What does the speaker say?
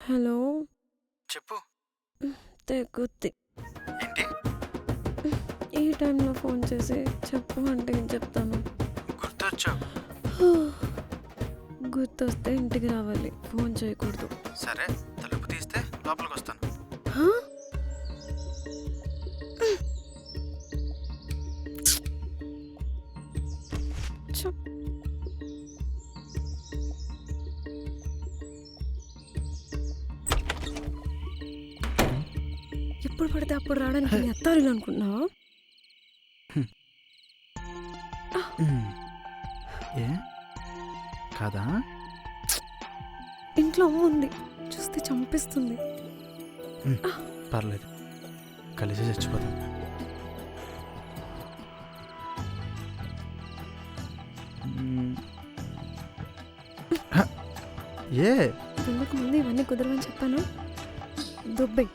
Hello. చెప్పు. తెగుద్ది. ఏంటి? ఈ టైంలో ఫోన్ చేసి చెప్పు అంటే ఏం చెప్తాను? గుర్తొచ్చావు. గుర్తొస్తే ఇంటికి రావాలి, ఫోన్ చేయకూడదు. సరే, తలుపు తీస్తే లోపలికి వస్తాను. హా? చెప్. ఎప్పుడు పడితే అప్పుడు రావడానికి నీ అత్తారిల్లు అనుకుంటున్నావా? ఏ కాదా? ఇంట్లో అమ్మ ఉంది, చూస్తే చంపిస్తుంది. పర్లేదు, కలిసి చచ్చిపోతాం. ఏ ఇంతకు ముందు ఇవన్నీ కుదరవని చెప్పాను. దుబ్బై